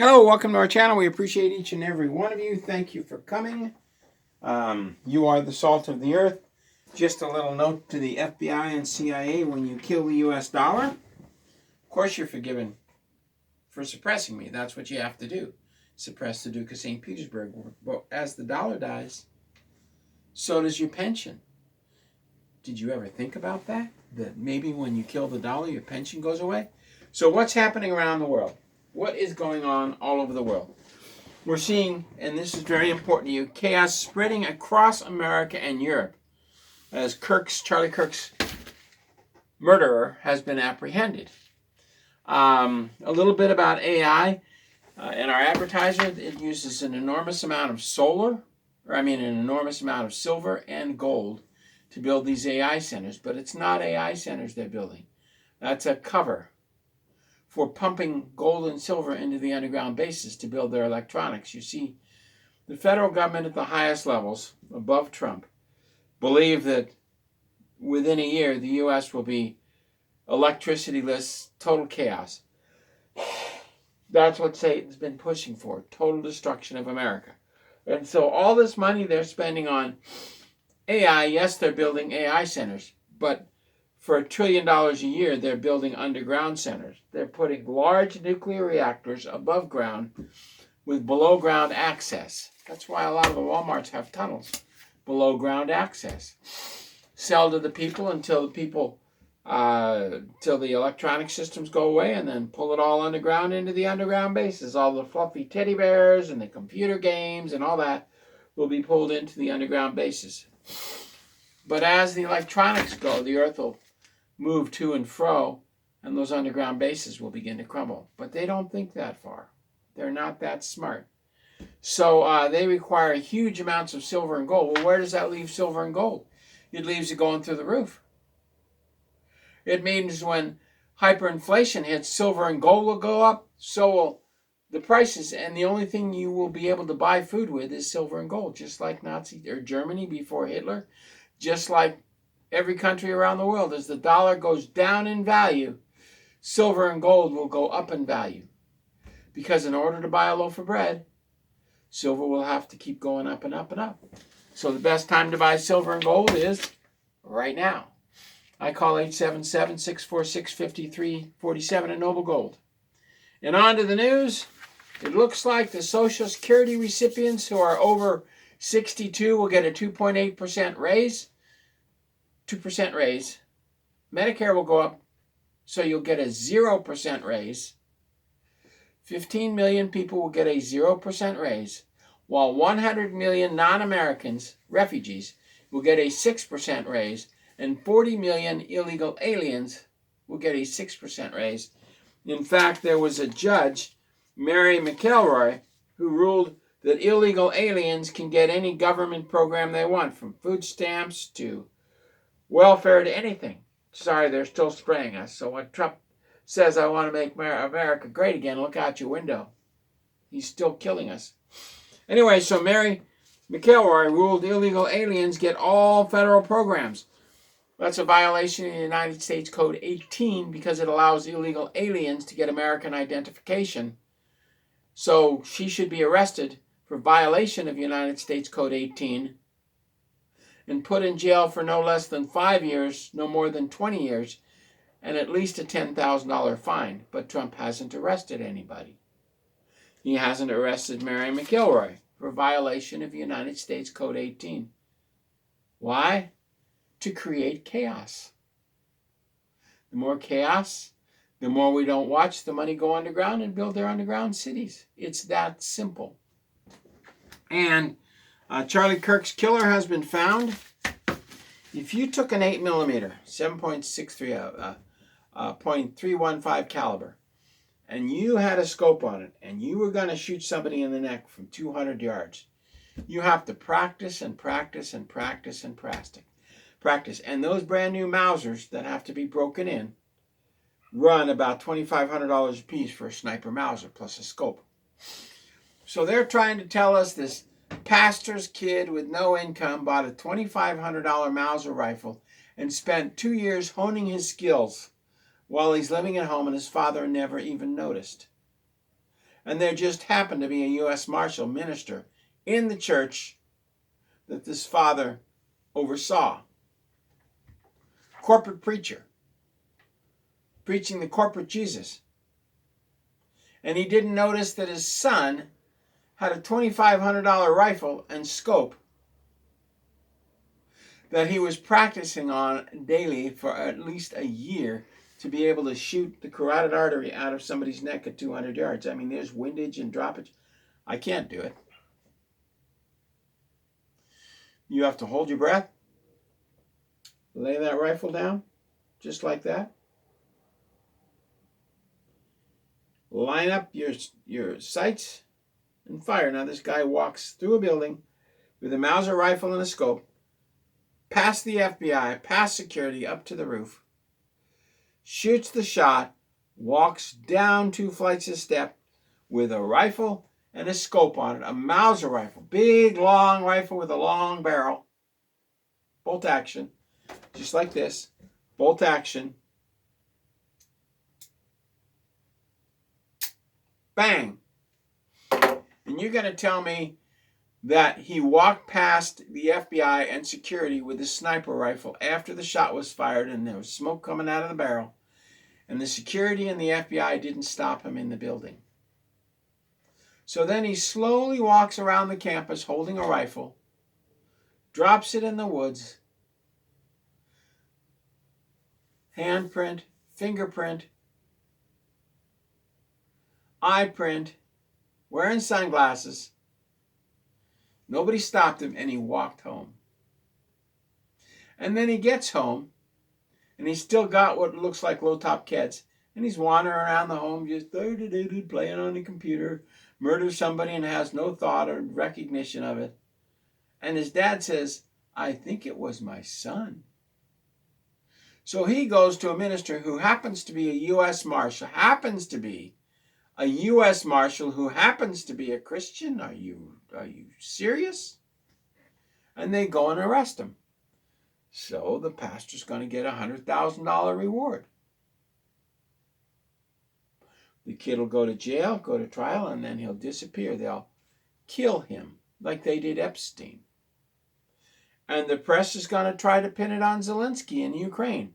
Hello, welcome to our channel. We appreciate each and every one of you. Thank you for coming. You are the salt of the earth. Just a little note to the FBI and CIA: when you kill the US dollar, of course you're forgiven for suppressing me. That's what you have to do. Suppress the Duke of St. Petersburg. But as the dollar dies, so does your pension. Did you ever think about that? That maybe when you kill the dollar, your pension goes away? So what's happening around the world? What is going on all over the world? We're seeing, and this is very important to you, chaos spreading across America and Europe as Charlie Kirk's murderer has been apprehended. A little bit about AI. In our advertiser, it uses an enormous amount of an enormous amount of silver and gold to build these AI centers. But it's not AI centers they're building. That's a cover for pumping gold and silver into the underground bases to build their electronics. You see, the federal government at the highest levels, above Trump, believe that within a year, the U.S. will be electricity-less, total chaos. That's what Satan's been pushing for, total destruction of America. And so all this money they're spending on AI, yes, they're building AI centers, but for $1 trillion a year, they're building underground centers. They're putting large nuclear reactors above ground with below ground access. That's why a lot of the Walmarts have tunnels, below ground access. Sell to the people until the electronic systems go away, and then pull it all underground into the underground bases. All the fluffy teddy bears and the computer games and all that will be pulled into the underground bases. But as the electronics go, the earth will move to and fro, and those underground bases will begin to crumble. But they don't think that far. They're not that smart. So they require huge amounts of silver and gold. Well, where does that leave silver and gold? It leaves it going through the roof. It means when hyperinflation hits, silver and gold will go up, so will the prices, and the only thing you will be able to buy food with is silver and gold, just like Germany before Hitler, just like every country around the world. As the dollar goes down in value, silver and gold will go up in value. Because in order to buy a loaf of bread, silver will have to keep going up and up and up. So the best time to buy silver and gold is right now. I call 877-646-5347 at Noble Gold. And on to the news. It looks like the Social Security recipients who are over 62 will get a 2.8% raise. 2% raise. Medicare will go up, so you'll get a 0% raise. 15 million people will get a 0% raise, while 100 million non-Americans, refugees, will get a 6% raise, and 40 million illegal aliens will get a 6% raise. In fact, there was a judge, Mary McElroy, who ruled that illegal aliens can get any government program they want, from food stamps to welfare to anything. Sorry, they're still spraying us. So when Trump says, I want to make America great again, look out your window. He's still killing us. Anyway, so Mary McElroy ruled illegal aliens get all federal programs. That's a violation of the United States Code 18 because it allows illegal aliens to get American identification. So she should be arrested for violation of United States Code 18 and put in jail for no less than 5 years, no more than 20 years, and at least a $10,000 fine. But Trump hasn't arrested anybody. He hasn't arrested Mary McElroy for violation of United States Code 18. Why? To create chaos. The more chaos, the more we don't watch the money go underground and build their underground cities. It's that simple. And Charlie Kirk's killer has been found. If you took an 8mm, 7.63, .315 caliber, and you had a scope on it, and you were going to shoot somebody in the neck from 200 yards, you have to practice and practice and practice and practice. And those brand new Mausers that have to be broken in run about $2,500 a piece for a sniper Mauser plus a scope. So they're trying to tell us this pastor's kid with no income bought a $2,500 Mauser rifle and spent 2 years honing his skills while he's living at home, and his father never even noticed. And there just happened to be a U.S. Marshal minister in the church that this father oversaw. Corporate preacher, preaching the corporate Jesus. And he didn't notice that his son had a $2,500 rifle and scope that he was practicing on daily for at least a year to be able to shoot the carotid artery out of somebody's neck at 200 yards. I mean, there's windage and droppage. I can't do it. You have to hold your breath, lay that rifle down, just like that. Line up your sights and fire. Now this guy walks through a building with a Mauser rifle and a scope, past the FBI, past security, up to the roof, shoots the shot, walks down 2 flights of steps with a rifle and a scope on it, a Mauser rifle, big long rifle with a long barrel, bolt action, just like this, bolt action, bang. And you're going to tell me that he walked past the FBI and security with a sniper rifle after the shot was fired and there was smoke coming out of the barrel, and the security and the FBI didn't stop him in the building. So then he slowly walks around the campus holding a rifle, drops it in the woods, handprint, fingerprint, eye print, wearing sunglasses. Nobody stopped him, and he walked home. And then he gets home, and he's still got what looks like low-top kids, and he's wandering around the home just playing on the computer, murders somebody and has no thought or recognition of it. And his dad says, "I think it was my son." So he goes to a minister who happens to be a U.S. Marshal, a U.S. Marshal who happens to be a Christian. Are you serious? And they go and arrest him. So the pastor's going to get a $100,000 reward. The kid will go to jail, go to trial, and then he'll disappear. They'll kill him like they did Epstein. And the press is going to try to pin it on Zelensky in Ukraine.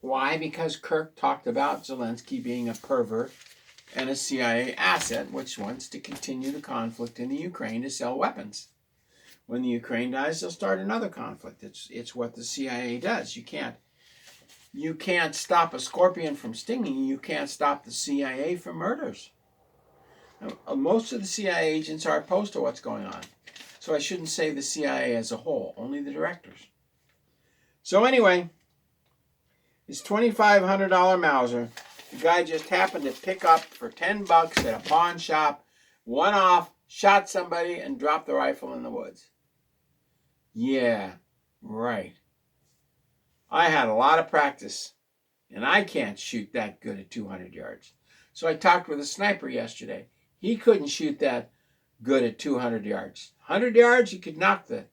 Why? Because Kirk talked about Zelensky being a pervert and a CIA asset, which wants to continue the conflict in the Ukraine to sell weapons. When the Ukraine dies, they'll start another conflict. It's what the CIA does. You can't stop a scorpion from stinging. You can't stop the CIA from murders. Now, most of the CIA agents are opposed to what's going on. So I shouldn't say the CIA as a whole, only the directors. So anyway, his $2,500 Mauser, the guy just happened to pick up for $10 at a pawn shop, went off, shot somebody, and dropped the rifle in the woods. Yeah, right. I had a lot of practice, and I can't shoot that good at 200 yards. So I talked with a sniper yesterday. He couldn't shoot that good at 200 yards. 100 yards, he could knock a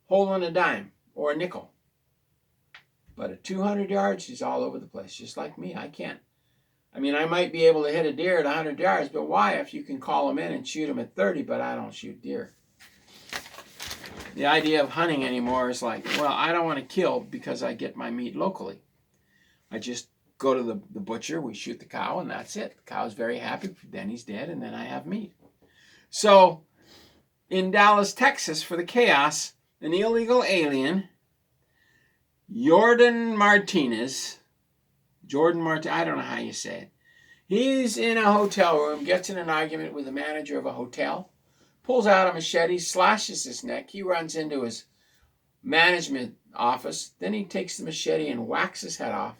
hole in a dime or a nickel. But at 200 yards, he's all over the place, just like me. I might be able to hit a deer at 100 yards, but why if you can call him in and shoot him at 30, but I don't shoot deer? The idea of hunting anymore is like, well, I don't want to kill because I get my meat locally. I just go to the butcher, we shoot the cow, and that's it. The cow's very happy, then he's dead, and then I have meat. So, in Dallas, Texas, for the chaos, an illegal alien, Jordan Martinez, I don't know how you say it. He's in a hotel room, gets in an argument with the manager of a hotel, pulls out a machete, slashes his neck. He runs into his management office. Then he takes the machete and whacks his head off,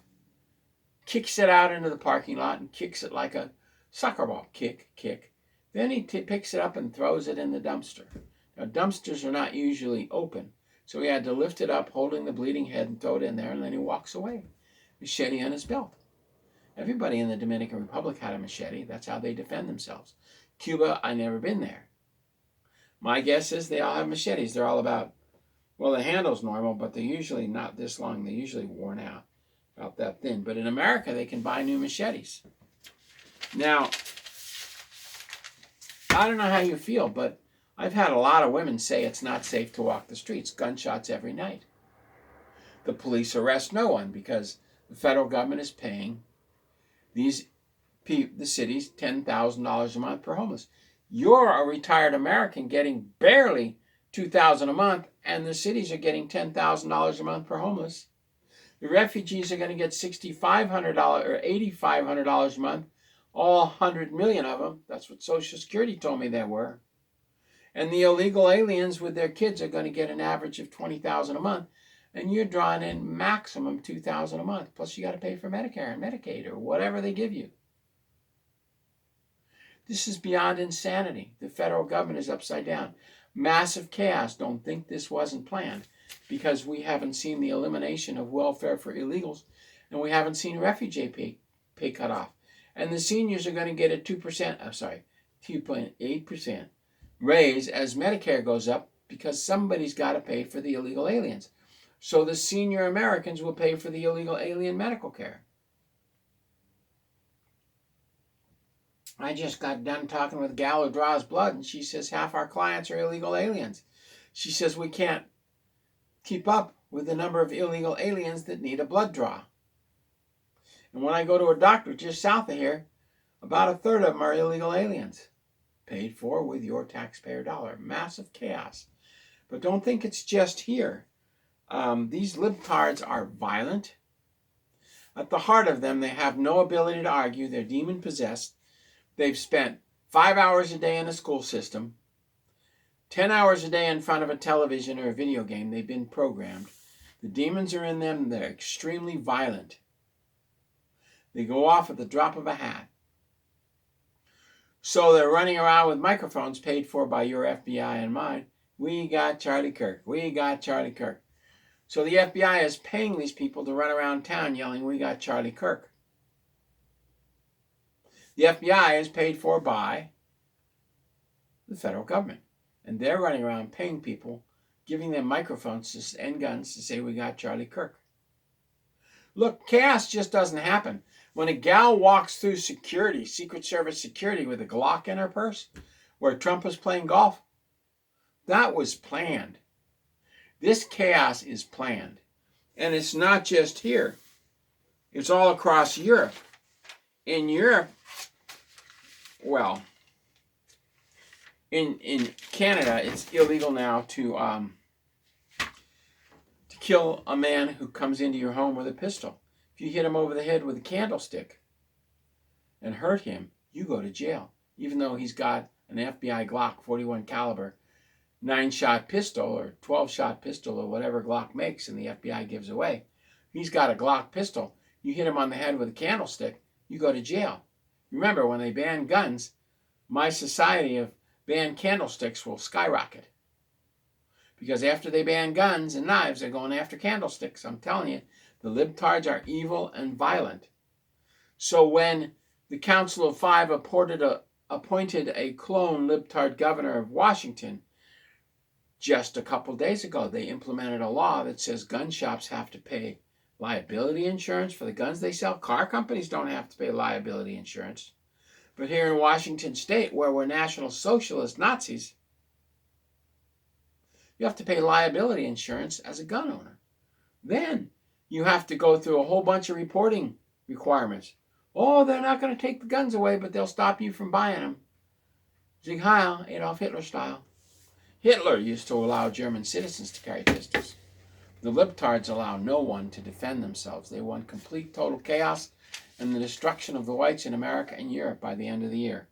kicks it out into the parking lot and kicks it like a soccer ball. Kick. Then he picks it up and throws it in the dumpster. Now, dumpsters are not usually open. So he had to lift it up, holding the bleeding head, and throw it in there, and then he walks away. Machete on his belt. Everybody in the Dominican Republic had a machete. That's how they defend themselves. Cuba, I've never been there. My guess is they all have machetes. They're all about, well, the handle's normal, but they're usually not this long. They're usually worn out. about that thin. But in America, they can buy new machetes. Now, I don't know how you feel, but I've had a lot of women say it's not safe to walk the streets. Gunshots every night. The police arrest no one because the federal government is paying the cities $10,000 a month per homeless. You're a retired American getting barely $2,000 a month, and the cities are getting $10,000 a month per homeless. The refugees are going to get $6,500 or $8,500 a month, all 100 million of them. That's what Social Security told me there were. And the illegal aliens with their kids are going to get an average of $20,000 a month, and you're drawing in maximum $2,000 a month. Plus, you got to pay for Medicare and Medicaid or whatever they give you. This is beyond insanity. The federal government is upside down. Massive chaos. Don't think this wasn't planned, because we haven't seen the elimination of welfare for illegals, and we haven't seen refugee pay cut off. And the seniors are going to get a 2.8% raise as Medicare goes up, because somebody's got to pay for the illegal aliens. So the senior Americans will pay for the illegal alien medical care. I just got done talking with a gal who draws blood, and she says half our clients are illegal aliens. She says we can't keep up with the number of illegal aliens that need a blood draw. And when I go to a doctor just south of here, about a third of them are illegal aliens, paid for with your taxpayer dollar. Massive chaos. But don't think it's just here. These libtards are violent. At the heart of them, they have no ability to argue. They're demon-possessed. They've spent 5 hours a day in a school system, 10 hours a day in front of a television or a video game. They've been programmed. The demons are in them. They're extremely violent. They go off at the drop of a hat. So they're running around with microphones paid for by your FBI and mine. We got Charlie Kirk. We got Charlie Kirk. So the FBI is paying these people to run around town yelling, we got Charlie Kirk. The FBI is paid for by the federal government. And they're running around paying people, giving them microphones and guns to say, we got Charlie Kirk. Look, chaos just doesn't happen. When a gal walks through security, Secret Service security, with a Glock in her purse, where Trump was playing golf, that was planned. This chaos is planned. And it's not just here. It's all across Europe. In Europe, well, in Canada, it's illegal now to kill a man who comes into your home with a pistol. If you hit him over the head with a candlestick and hurt him, you go to jail, even though he's got an FBI Glock 41 caliber 9-shot pistol or 12-shot pistol or whatever Glock makes and the FBI gives away. He's got a Glock pistol. You hit him on the head with a candlestick, you go to jail. Remember, when they ban guns, my society of banned candlesticks will skyrocket. Because after they ban guns and knives, they're going after candlesticks. I'm telling you, the libtards are evil and violent. So when the Council of Five appointed a clone libtard governor of Washington, just a couple days ago, they implemented a law that says gun shops have to pay liability insurance for the guns they sell. Car companies don't have to pay liability insurance. But here in Washington State, where we're National Socialist Nazis, you have to pay liability insurance as a gun owner. Then you have to go through a whole bunch of reporting requirements. Oh, they're not going to take the guns away, but they'll stop you from buying them. Sieg Heil, Adolf Hitler style. Hitler used to allow German citizens to carry pistols. The libtards allow no one to defend themselves. They want complete, total chaos and the destruction of the whites in America and Europe by the end of the year.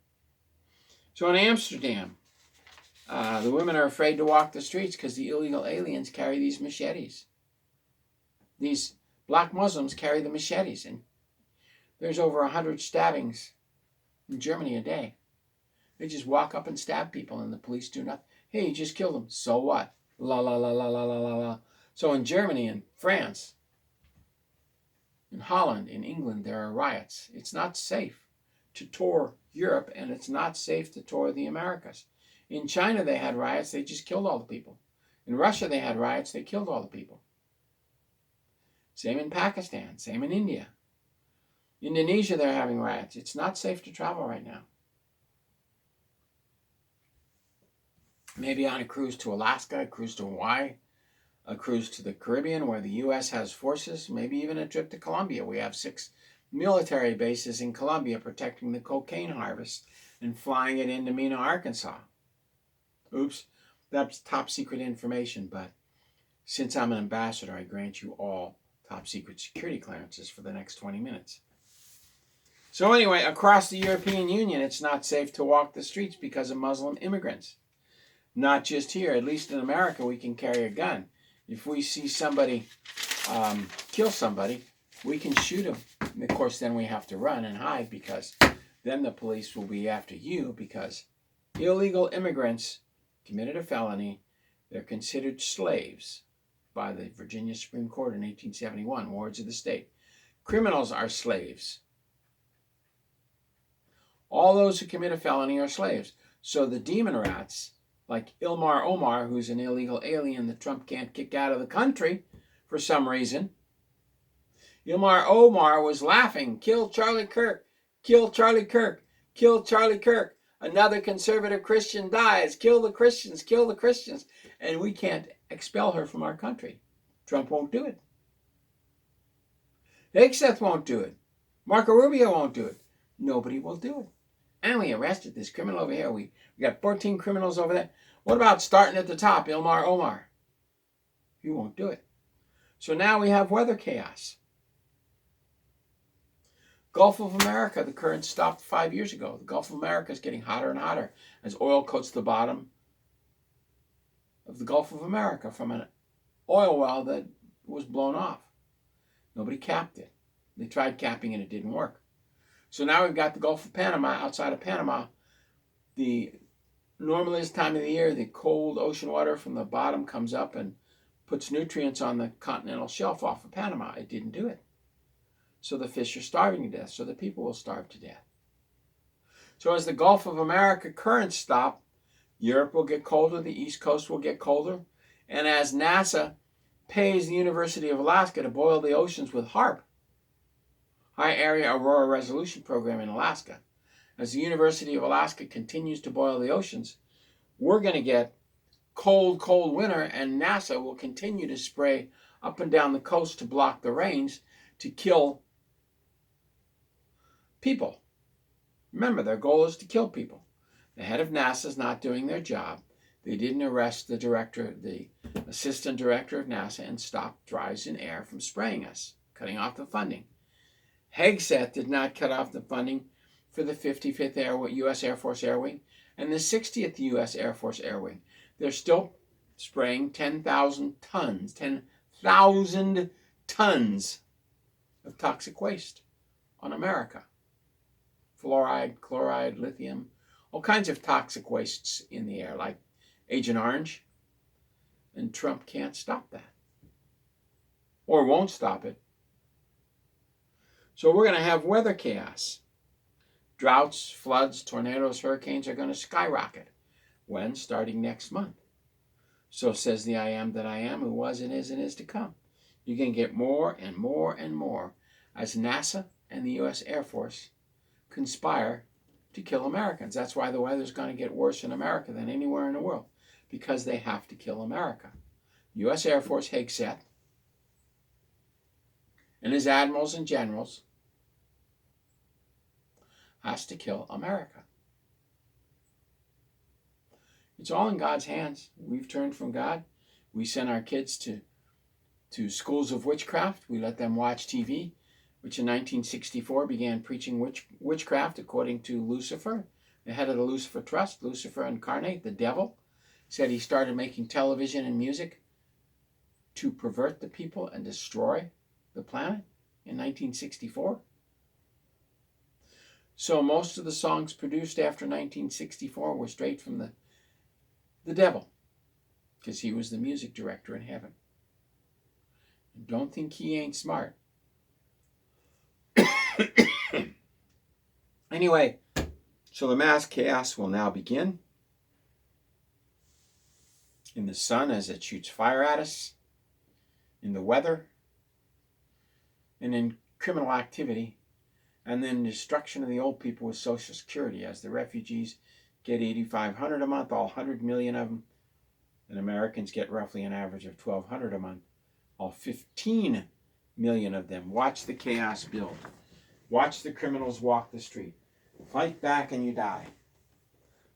So in Amsterdam, the women are afraid to walk the streets because the illegal aliens carry these machetes. These black Muslims carry the machetes, and there's over 100 stabbings in Germany a day. They just walk up and stab people, and the police do nothing. Hey, you just killed them. So what? La la la la la la la la. So in Germany and France, in Holland, in England, there are riots. It's not safe to tour Europe, and it's not safe to tour the Americas. In China, they had riots. They just killed all the people. In Russia, they had riots. They killed all the people. Same in Pakistan. Same in India. Indonesia, they're having riots. It's not safe to travel right now. Maybe on a cruise to Alaska, a cruise to Hawaii, a cruise to the Caribbean where the U.S. has forces, maybe even a trip to Colombia. We have 6 military bases in Colombia protecting the cocaine harvest and flying it into Mena, Arkansas. Oops, that's top secret information, but since I'm an ambassador, I grant you all top secret security clearances for the next 20 minutes. So anyway, across the European Union, it's not safe to walk the streets because of Muslim immigrants. Not just here, at least in America, we can carry a gun. If we see somebody kill somebody, we can shoot them. And of course, then we have to run and hide because then the police will be after you because illegal immigrants committed a felony. They're considered slaves by the Virginia Supreme Court in 1871, wards of the state. Criminals are slaves. All those who commit a felony are slaves. So the demon rats, like Ilmar Omar, who's an illegal alien that Trump can't kick out of the country for some reason. Ilmar Omar was laughing, kill Charlie Kirk, kill Charlie Kirk, kill Charlie Kirk. Another conservative Christian dies, kill the Christians, kill the Christians. And we can't expel her from our country. Trump won't do it. Hegseth won't do it. Marco Rubio won't do it. Nobody will do it. And we arrested this criminal over here. We got 14 criminals over there. What about starting at the top, Ilmar Omar? He won't do it. So now we have weather chaos. Gulf of America, the current stopped 5 years ago. The Gulf of America is getting hotter and hotter as oil coats the bottom of the Gulf of America from an oil well that was blown off. Nobody capped it. They tried capping it, it didn't work. So now we've got the Gulf of Panama. Outside of Panama, normally this time of the year, the cold ocean water from the bottom comes up and puts nutrients on the continental shelf off of Panama. It didn't do it. So the fish are starving to death. So the people will starve to death. So as the Gulf of America currents stop, Europe will get colder, the East Coast will get colder. And as NASA pays the University of Alaska to boil the oceans with HAARP, High Area Aurora Resolution Program in Alaska, as the University of Alaska continues to boil the oceans, we're going to get cold, cold winter, and NASA will continue to spray up and down the coast to block the rains to kill people. Remember, their goal is to kill people. The head of NASA is not doing their job. They didn't arrest the director, the assistant director of NASA, and stop drives in air from spraying us, cutting off the funding. Hegseth did not cut off the funding for the 55th U.S. Air Force Air Wing and the 60th U.S. Air Force Air Wing. They're still spraying 10,000 tons of toxic waste on America. Fluoride, chloride, lithium, all kinds of toxic wastes in the air, like Agent Orange. And Trump can't stop that. Or won't stop it. So we're going to have weather chaos. Droughts, floods, tornadoes, hurricanes are going to skyrocket. When? Starting next month. So says the I am that I am, who was and is to come. You're going to get more and more and more as NASA and the U.S. Air Force conspire to kill Americans. That's why the weather's going to get worse in America than anywhere in the world, because they have to kill America. U.S. Air Force Hegseth and his admirals and generals has to kill America. It's all in God's hands. We've turned from God. We send our kids to schools of witchcraft. We let them watch TV, which in 1964 began preaching witchcraft according to Lucifer, the head of the Lucifer Trust, Lucifer incarnate, the devil, said he started making television and music to pervert the people and destroy the planet in 1964. So most of the songs produced after 1964 were straight from the devil, because he was the music director in heaven. And don't think he ain't smart. Anyway, so the mass chaos will now begin. In the sun as it shoots fire at us, in the weather, and then criminal activity, and then destruction of the old people with Social Security as the refugees get $8,500 a month, all 100 million of them, and Americans get roughly an average of $1,200 a month, all 15 million of them. Watch the chaos build. Watch the criminals walk the street. Fight back and you die.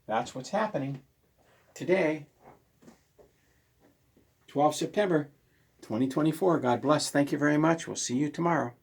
That's what's happening today, 12 September 2024. God bless. Thank you very much. We'll see you tomorrow.